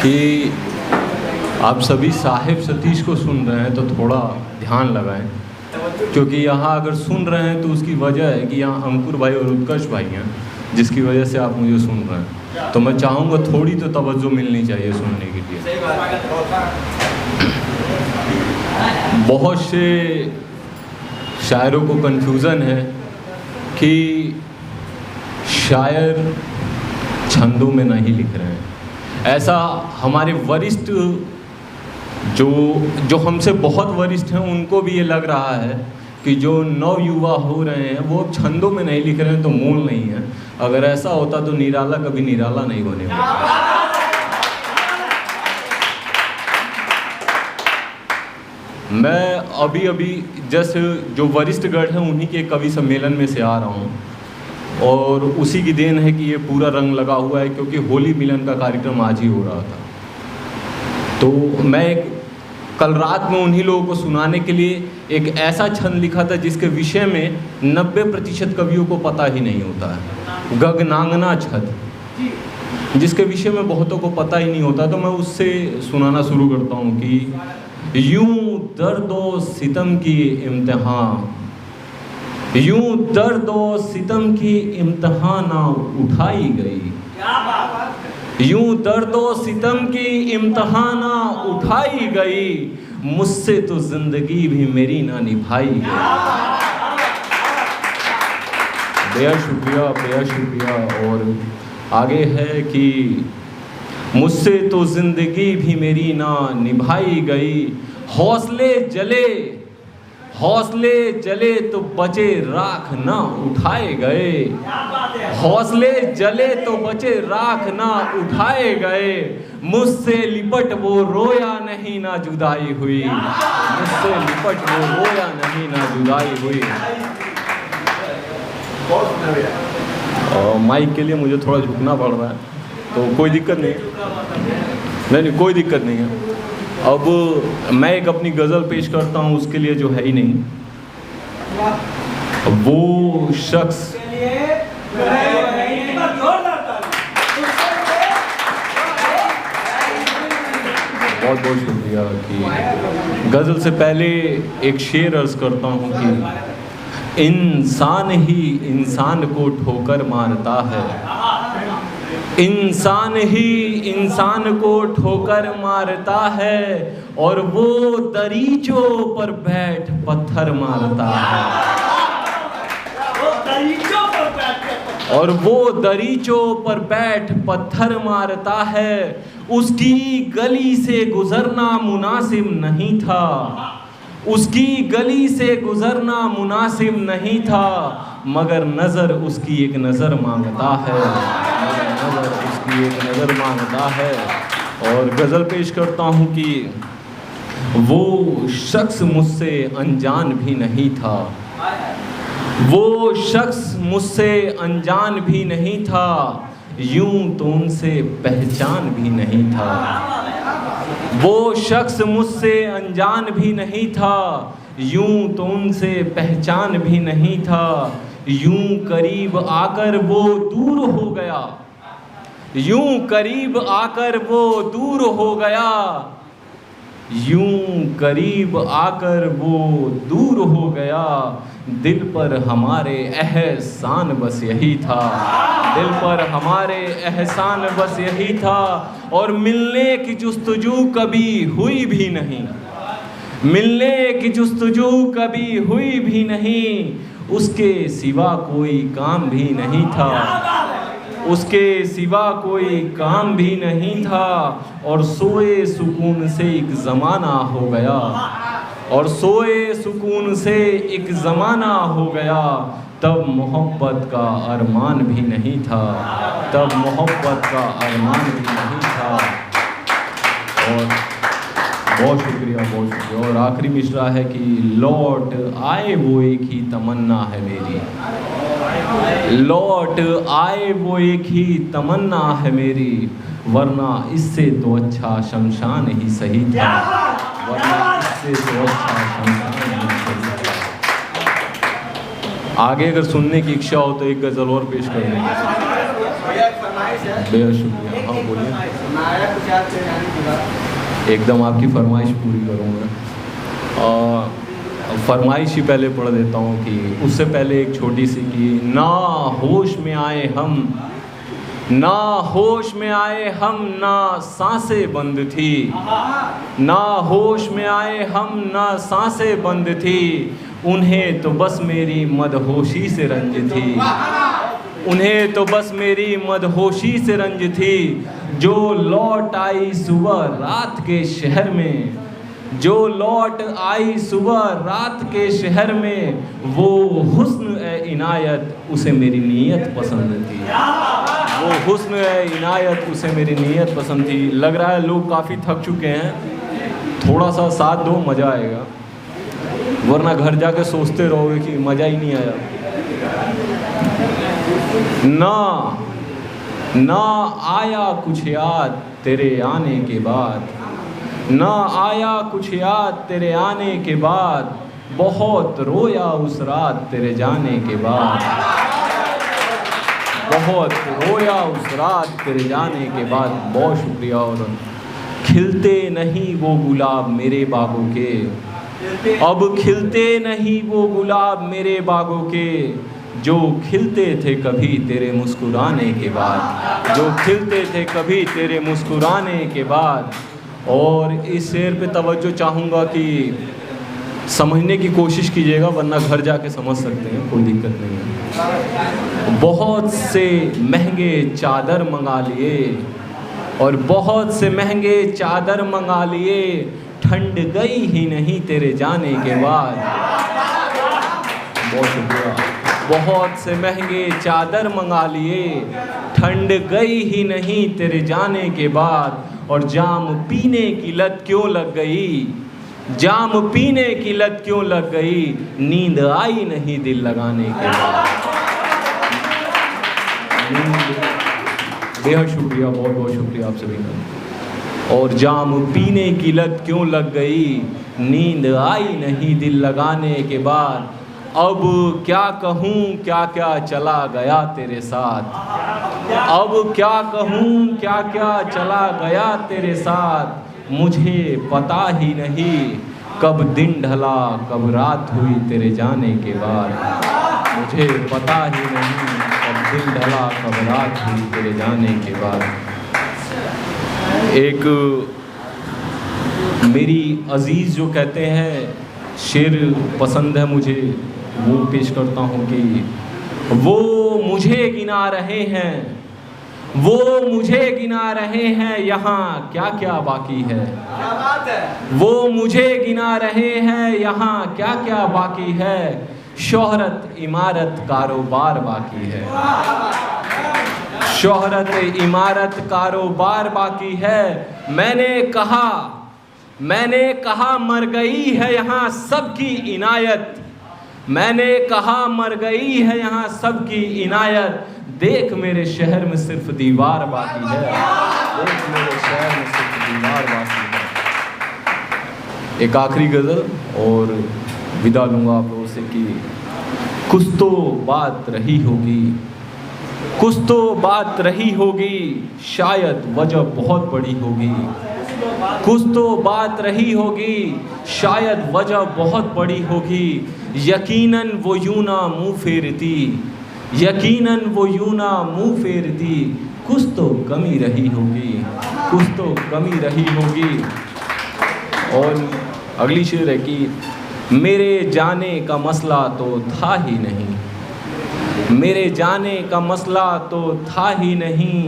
कि आप सभी साहिब सतीश को सुन रहे हैं तो थोड़ा ध्यान लगाएं, क्योंकि यहाँ अगर सुन रहे हैं तो उसकी वजह है कि यहाँ अंकुर भाई और उत्कर्ष भाई हैं, जिसकी वजह से आप मुझे सुन रहे हैं। तो मैं चाहूँगा थोड़ी तो तवज्जो मिलनी चाहिए सुनने के लिए। बहुत से शायरों को कन्फ्यूज़न है कि शायर छंदों में नहीं लिख रहे हैं। ऐसा हमारे वरिष्ठ जो हमसे बहुत वरिष्ठ हैं उनको भी ये लग रहा है कि जो नव युवा हो रहे हैं वो छंदों में नहीं लिख रहे हैं तो मूल नहीं है। अगर ऐसा होता तो निराला कभी निराला नहीं होने वाला। मैं अभी जैसे जो वरिष्ठ गढ़ हैं उन्हीं के कवि सम्मेलन में से आ रहा हूँ, और उसी की देन है कि ये पूरा रंग लगा हुआ है, क्योंकि होली मिलन का कार्यक्रम आज ही हो रहा था। तो मैं कल रात में उन्हीं लोगों को सुनाने के लिए एक ऐसा छंद लिखा था जिसके विषय में 90% कवियों को पता ही नहीं होता है। गगनांगना छंद, जिसके विषय में बहुतों को पता ही नहीं होता। तो मैं उससे सुनाना शुरू करता हूँ कि यूं दर्दो सितम की इम्तिहान, यूं दर्दो सितम की इम्तिहाना उठाई गई, यूं दर्दो सितम की इम्तिहाना उठाई गई, मुझसे तो जिंदगी भी मेरी ना निभाई गई। बेहद शुक्रिया, बेहद शुक्रिया। और आगे है कि मुझसे तो जिंदगी भी मेरी ना निभाई गई, हौसले जले तो बचे राख ना उठाए गए, हौसले जले तो बचे राख ना उठाए गए, मुझसे लिपट वो रोया नहीं ना जुदाई हुई, मुझसे लिपट वो रोया नहीं ना जुदाई हुई। माइक के लिए मुझे थोड़ा झुकना पड़ रहा है, तो कोई दिक्कत नहीं, नहीं कोई दिक्कत नहीं है। अब मैं एक अपनी गज़ल पेश करता हूँ, उसके लिए जो है ही नहीं वो शख्स, बहुत बहुत शुक्रिया। कि गज़ल से पहले एक शेर अर्ज़ करता हूँ कि इंसान ही इंसान को ठोकर मारता है, इंसान ही इंसान को ठोकर मारता है, और वो दरीचों पर बैठ पत्थर मारता है, और वो दरीचों पर बैठ पत्थर मारता है। उसकी गली से गुजरना मुनासिब नहीं था, उसकी गली से गुजरना मुनासिब नहीं था, मगर नज़र उसकी एक नज़र मांगता है, नज़र उसकी एक नज़र मांगता है। और गज़ल पेश करता हूँ कि वो शख्स मुझसे अनजान भी नहीं था, वो शख्स मुझसे अनजान भी नहीं था, यूं तो उनसे पहचान भी नहीं था, वो शख्स मुझसे अनजान भी नहीं था, यूं तो उनसे पहचान भी नहीं था, यूं करीब आकर वो दूर हो गया, यूं करीब आकर वो दूर हो गया, यूं करीब आकर वो दूर हो गया, दिल पर हमारे एहसान बस यही था, दिल पर हमारे एहसान बस यही था, और मिलने की जुस्तजू कभी हुई भी नहीं, मिलने की जुस्तजू कभी हुई भी नहीं, उसके सिवा कोई काम भी नहीं था, उसके सिवा कोई काम भी नहीं था, और सोए सुकून से एक ज़माना हो गया, और सोए सुकून से एक ज़माना हो गया, तब मोहब्बत का अरमान भी नहीं था, तब मोहब्बत का अरमान भी नहीं था। और बहुत शुक्रिया, बहुत शुक्रिया। और आखिरी मिसरा है कि लौट आए वो एक ही तमन्ना है मेरी, लौट आए वो एक ही तमन्ना है मेरी, वरना इससे तो अच्छा शमशान ही सही था, वरना इससे तो अच्छा शमशान ही सही था। आगे अगर सुनने की इच्छा हो तो एक गज़ल और पेश कर देंगे। बेहद शुक्रिया। हाँ बोलिए। आया कुछ याद तेरे आने के बाद। एकदम आपकी फरमाइश पूरी करूँगा। फरमाइश ही पहले पढ़ देता हूँ कि उससे पहले एक छोटी सी कि ना होश में आए हम, ना होश में आए हम, ना सांसें बंद थी, ना होश में आए हम, ना सांसें बंद थी, उन्हें तो बस मेरी मदहोशी से रंज थी, उन्हें तो बस मेरी मदहोशी से रंज थी, जो लौट आई सुबह रात के शहर में, जो लौट आई सुबह रात के शहर में, वो हुस्न ए इनायत उसे मेरी नीयत पसंद थी, वो हुस्न ए इनायत उसे मेरी नीयत पसंद थी। लग रहा है लोग काफ़ी थक चुके हैं, थोड़ा सा साथ दो, मज़ा आएगा, वरना घर जाके सोचते रहोगे कि मज़ा ही नहीं आया। ना आया कुछ याद तेरे आने के बाद, ना आया कुछ याद तेरे आने के बाद, बहुत रोया उस रात तेरे जाने के बाद, बहुत रोया उस रात तेरे जाने के बाद। बहुत शुक्रिया। और खिलते नहीं वो गुलाब मेरे बागों के, अब खिलते नहीं वो गुलाब मेरे बागों के, जो खिलते थे कभी तेरे मुस्कुराने के बाद, जो खिलते थे कभी तेरे मुस्कुराने के बाद। और इस शेर पे तवज्जो चाहूँगा कि समझने की कोशिश कीजिएगा, वरना घर जाके समझ सकते हैं, कोई दिक्कत नहीं है। बहुत से महंगे चादर मंगा लिए, और बहुत से महंगे चादर मंगा लिए, ठंड गई ही नहीं तेरे जाने के बाद। बहुत शुक्रिया। बहुत से महंगे चादर मंगा लिए, ठंड गई ही नहीं तेरे जाने के बाद। और जाम पीने की लत क्यों लग गई, जाम पीने की लत क्यों लग गई, नींद आई नहीं दिल लगाने के बाद। बेहद शुक्रिया, बहुत बहुत शुक्रिया आप सभी का। और जाम पीने की लत क्यों लग गई, नींद आई नहीं दिल लगाने के बाद। अब क्या कहूँ क्या क्या चला गया तेरे साथ, अब क्या कहूँ क्या क्या चला गया तेरे साथ, मुझे पता ही नहीं कब दिन ढला कब रात हुई तेरे जाने के बाद, मुझे पता ही नहीं कब दिन ढला कब रात हुई तेरे जाने के बाद। एक मेरी अजीज़ जो कहते हैं शेर पसंद है मुझे, वो पेश करता हूँ कि वो मुझे गिना रहे हैं, वो मुझे गिना रहे हैं, यहाँ क्या क्या बाकी है, क्या बात है। वो मुझे गिना रहे हैं, यहाँ क्या क्या बाकी है, शोहरत इमारत कारोबार बाकी है, शोहरत इमारत कारोबार बाकी है। मैंने कहा मर गई है यहाँ सबकी इनायत, मैंने कहा मर गई है यहाँ सबकी इनायत, देख मेरे शहर में सिर्फ दीवार बाकी है, देख मेरे शहर में सिर्फ दीवार बाकी है। एक आखिरी गज़ल और विदा लूँगा आप लोगों से कि कुछ तो बात रही होगी, कुछ तो बात रही होगी, शायद वजह बहुत बड़ी होगी, कुछ तो बात रही होगी, शायद वजह बहुत बड़ी होगी, यकीनन वो यूं ना मुँह फेरती, यकीनन वो यूं ना मुँह फेरती, कुछ तो कमी रही होगी, कुछ तो कमी रही होगी। और अगली शेर है कि मेरे जाने का मसला तो था ही नहीं, मेरे जाने का मसला तो था ही नहीं।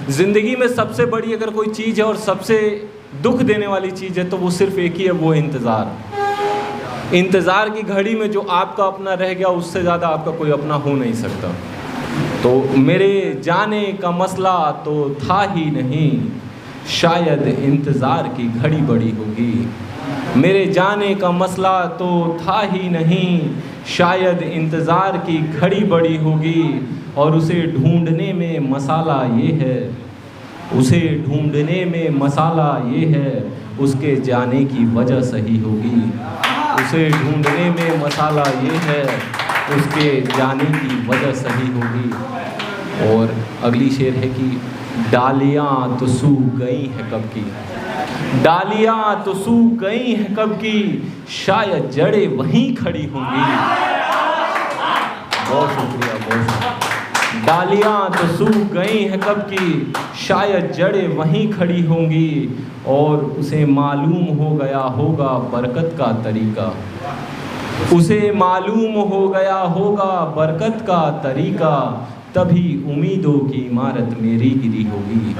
ज़िंदगी में सबसे बड़ी अगर कोई चीज़ है और सबसे दुख देने वाली चीज़ है तो वो सिर्फ़ एक ही है, वो इंतज़ार। इंतज़ार की घड़ी में जो आपका अपना रह गया उससे ज़्यादा आपका कोई अपना हो नहीं सकता। तो मेरे जाने का मसला तो था ही नहीं, शायद इंतज़ार की घड़ी बड़ी होगी, मेरे जाने का मसला तो था ही नहीं, शायद इंतज़ार की घड़ी बड़ी होगी। और उसे ढूंढने में मसाला ये है, उसे ढूंढने में मसाला ये है, उसके जाने की वजह सही होगी, उसे ढूंढने में मसाला ये है, उसके जाने की वजह सही होगी। और अगली शेर है कि डालियां तो सूख गई हैं कब की, डालियां तो सूख गई हैं कब की, शायद जड़ें वहीं खड़ी होंगी। बहुत शुक्रिया, बहुत शुक्रिया। डालियां तो सूख गई हैं कब की, शायद जड़ें वहीं खड़ी होंगी, और उसे मालूम हो गया होगा बरकत का तरीका, उसे मालूम हो गया होगा बरकत का तरीका, तभी उम्मीदों की इमारत मेरी गिरी होगी।